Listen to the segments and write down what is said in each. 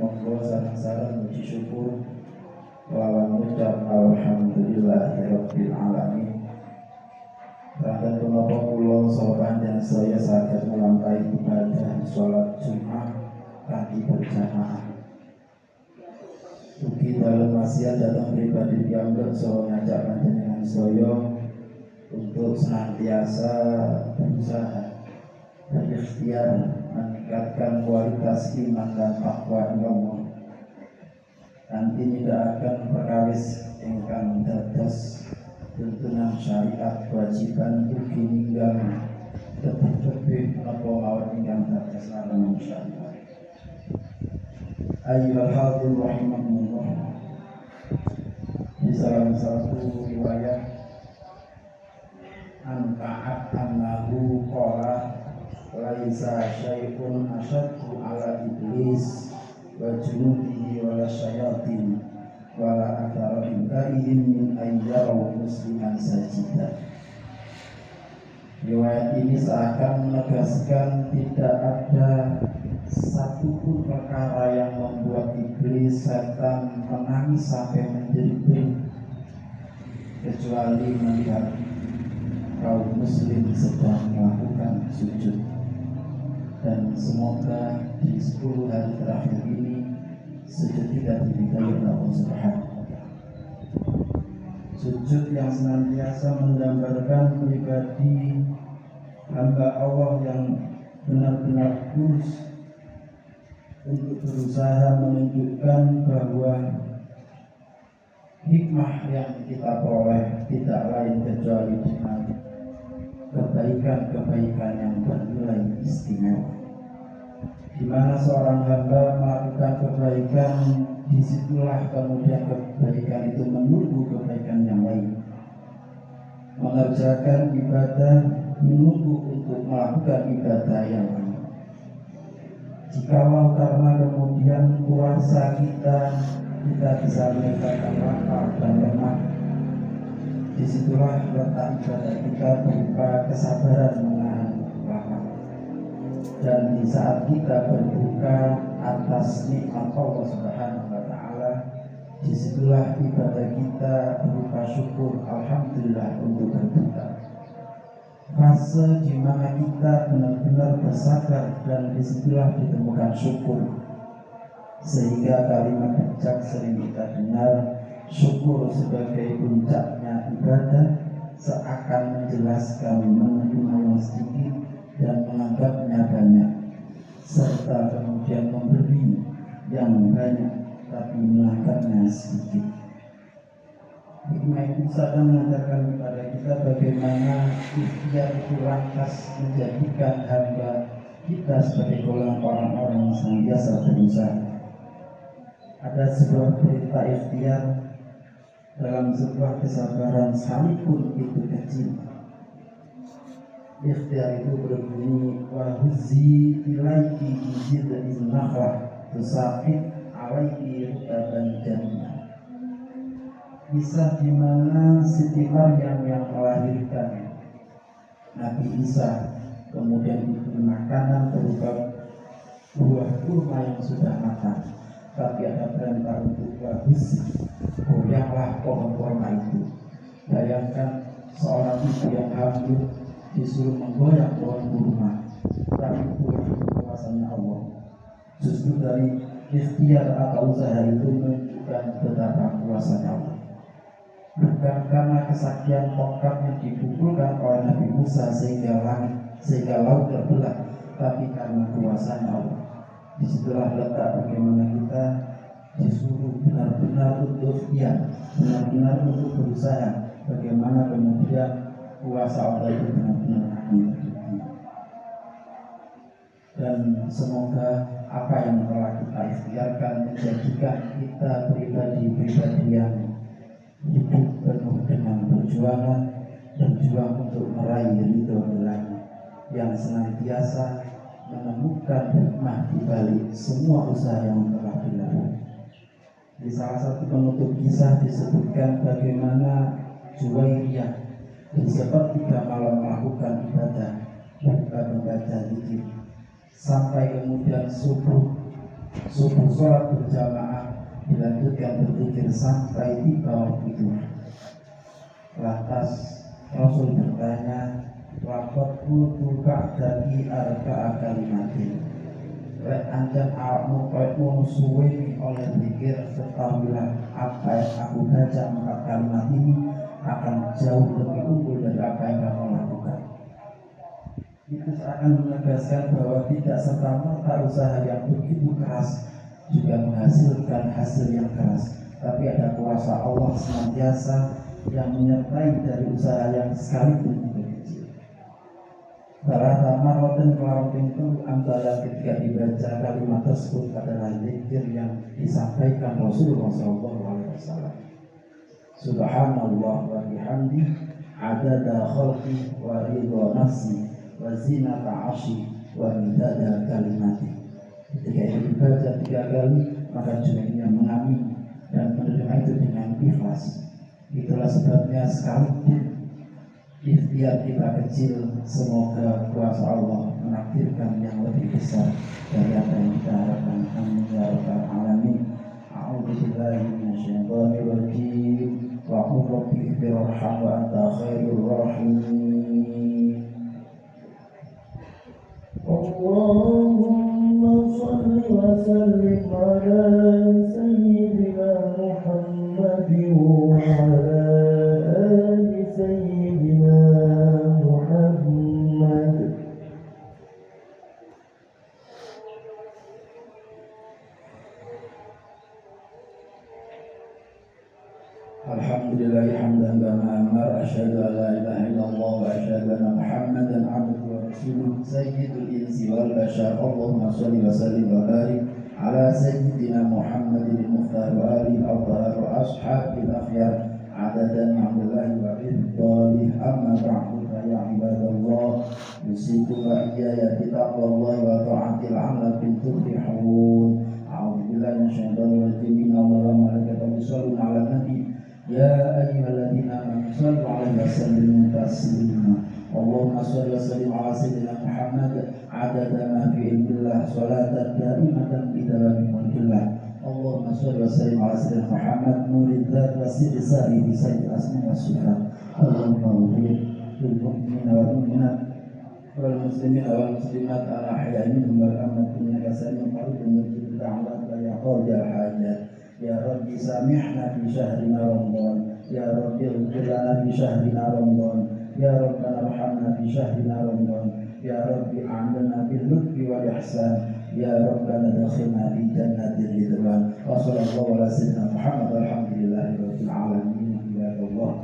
monggo sareng-sareng puji syukur lawan ucap alhamdulillahirabbil alamin. Kanten punapa kula saha panjenengan saya saged nglampahi ibadah salat Jumat kanthi berjamaah. Ugi dalem wasiat datang pribadi piyambak saha ngajak panjenengan saya untuk senantiasa berusaha berikhtiar meningkatkan kualitas iman dan takwa Allah. Nanti tidak akan perkawis ingkang dados tuntunan syariat kewajiban ugi ninggal tebih-tebih menapa mawon ingkang dados larangan syariat. Ayyuhal hadirin rahimakumullah. Di salah satu riwayat An-Ka'ab annahu qala laisa syai'un asyaddu ala iblis wa junudihi wala syayatin wala athara imkaihim min ayyaraw musliman sajidah. Riwayat ini seakan menegaskan tidak ada satupun perkara yang membuat iblis setan menangis sampai menjerit kecuali melihat kaum muslim sedang melakukan sujud. Dan semoga di 10 hari terakhir ini sujud tidak diridhai Allah Subhanahu wa Ta'ala. Sujud yang senantiasa menggambarkan pribadi hamba Allah yang benar-benar tulus untuk berusaha menunjukkan bahwa hikmah yang kita peroleh tidak lain kecuali dengan kebaikan-kebaikan yang bernilai istimewa. Di mana seorang hamba melakukan kebaikan, disitulah kemudian kebaikan itu menunggu kebaikan yang lain. Mengerjakan ibadah menunggu untuk melakukan ibadah yang lain. Jikalau karena kemudian kuasa kita bisa meningkatkan lapar dan lemah, disitulah letak ibadah kita berupa kesabaran menahan lapar. Dan di saat kita berbuka atas nikmat Allah Subhanahu wa Ta'ala, disitulah ibadah kita berupa syukur alhamdulillah untuk berbuka. Fase di mana kita benar-benar bersabar dan disitulah ditemukan syukur. Sehingga kalimat bijak sering kita dengar, syukur sebagai puncaknya ibadah, seakan menjelaskan menerima yang sedikit dan menganggapnya banyak, serta kemudian memberi yang banyak tapi menganggapnya sedikit. Hikmah itu sadang mengajarkan kepada kita bagaimana ikhtiar itu lantas menjadikan hamba kita sebagai golongan orang-orang yang senantiasa berusaha. Ada sebuah cerita ikhtiar dalam sebuah kesabaran sekalipun itu kecil. Ikhtiar itu berbunyi wahuzi ilaiki bijid'in nakhlah tusaqit alaiki rutaban jannah. Kisah di mana Siti Maryam yang melahirkan Nabi Isa kemudian diberi makanan berupa buah kurma yang sudah matang, tapi ada perintah untuk wahus, goyanglah pohon kurma itu. Bayangkan seorang ibu yang hamil disuruh menggoyang pohon kurma, tapi buah kuasanya Allah. Justru dari ikhtiar atau usaha itu menunjukkan betapa kuasanya Allah. Bukan karena kesakian tongkat yang dipukulkan oleh Nabi Musa sehingga laut terbelah, tapi karena kuasanya Allah. Disitulah letak bagaimana kita disuruh benar-benar untuk ikhtiar, benar-benar untuk berusaha, bagaimana kemudian kuasa Allah itu benar-benar dihidupi. Dan semoga apa yang telah kita ikhtiarkan menjadikan kita pribadi-pribadi yang hidup penuh dengan perjuangan, berjuang untuk meraih ridho Ilahi, yang senantiasa menemukan hikmah di balik semua usaha yang telah dilakukan. Di salah satu penutup kisah disebutkan bagaimana Juwairiyah di sepertiga malam melakukan ibadah, bukan membaca zikir, sampai kemudian subuh Subuh sholat berjamaah dilanjutkan berzikir sampai tiba waktu itu. Lantas Rasul bertanya, "Laqad qultu ba'daki arba'a kalimatin." Lek anjan awakmu koyokmu suwi oleh zikir, ketahuilah apa yang aku baca 4 kalimat ini akan jauh lebih unggul dari apa yang kamu lakukan. Itu akan menegaskan bahwa tidak serta-merta usaha yang begitu keras juga menghasilkan hasil yang keras, tapi ada kuasa Allah senantiasa yang menyertai dari usaha yang sekalipun itu kecil. Salah satu kelawan pintu antara ketika dibaca kalimat tersebut adalah zikir yang disampaikan Rasulullah SAW. Subhanallah wa bihamdi adada khalqi wa ridha nafsi wa zinata 'arsyi wa midada kalimati. Ketika itu dibaca 3 kali, maka jemaahnya mengamini dan menerima itu dengan ikhlas. Itulah sebabnya sekalipun ikhtiar kita kecil, semoga kuasa Allah menakdirkan yang lebih besar dari apa yang kita harapkan. Amin ya rabbal alamin. A'udzu billahi minasyaitonir rajim. Wa qul rabbi ighfirwarham wa anta khairur rahimin. Allahumma shalli wa sallim ala sayyidina Muhammadin wa ala ali sayyidina Muhammad. Alhamdulillah hamdan kama amar, asyhadu an la ilaha illallah wa asyhadu anna Muhammadan abduhu wa rasuluh, sayyidul insi wal bashar. Allahumma shalli wa sallim wa barik ala sayyidina Muhammadin al-mukhtar wa alihi al-athhar wa ashabil akhyar adadan ni'matillahi wa ridwanihi. Amma ba'du, fa ya ibadallah, yusikum wa iyaya bi taqwallahi wa ta'atil 'alakum tuflihun. A'udzu billahi minasyaitonir rajim. Inna Allaha wa malaikatahu yusholluna 'alan nabi ya ayyuhalladzina amanu shallu 'alaihi wa sallimu taslima. Allahumma shalli wa sallim 'ala sayyidina Muhammad adada ma fi ilmillah salatan daimatan bi dawami mulkillah. Allahumma shalli wa sallim 'ala sayyidina Muhammad nurid dzat wa sirri bi sayyidil asma wa sifat. Allahumma ighfir lil mu'minina wal mu'minat wal muslimina wal muslimat al ahya'i minhum wal amwat innaka sami'un qaribun mujibud da'wat ya qadiyal hajat. Ya Rabbi samihna fi syahrina Ramadan, ya Rabbi ighfir lana fi syahrina Ramadan, ya Rabbana arhamna fi syahrina Ramadan, ya Rabbi a'inna bil lutfi wal ihsan, ya Rabbana adkhilna fi jannatil ridwan. Wa sallallahu ala sayyidina Muhammad walhamdulillahi rabbil alamin. Ya Allah,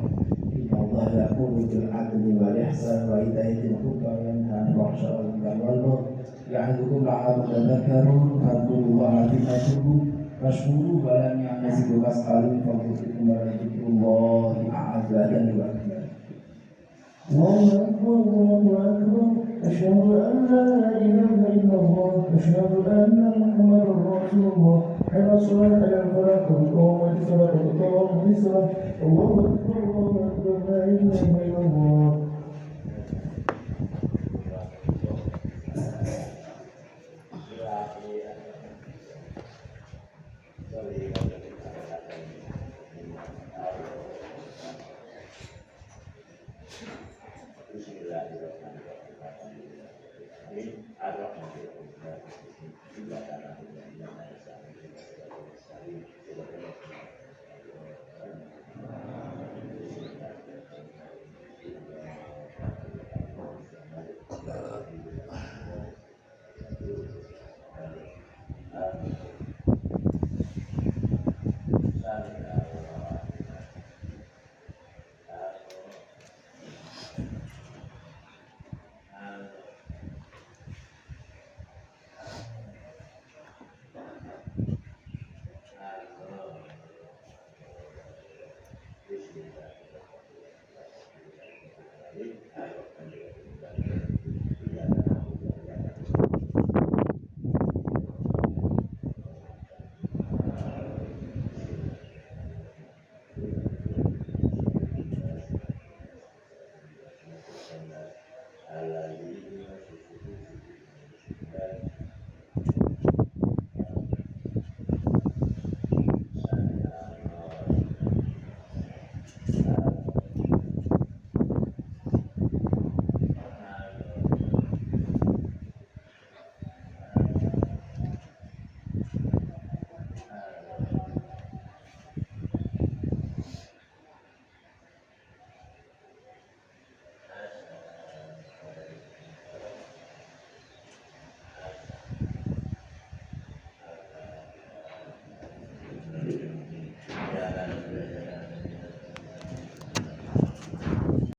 inna Allah yaqulu bil adli wal ihsan wa ita'i dzil qurba wa yanha 'anil fahsya'i wal munkari wal baghi ya'idukum la'allakum tadhakkarun. Fadhkurullaha fi tashkurun Rasulullah balam yang nasibu kaskalun Fakutukum warahmatullahi a'azadani wa akbar. Allahu Akbar, Allahu Akbar. Asyhadu an la ilaha illallah, asyhadu anna Muhammadar Rasulullah. Hayya 'alal falah, qad qamatis salah, qad qamatis salah. Allahu Akbar, Allahu Akbar, la ilaha illallah.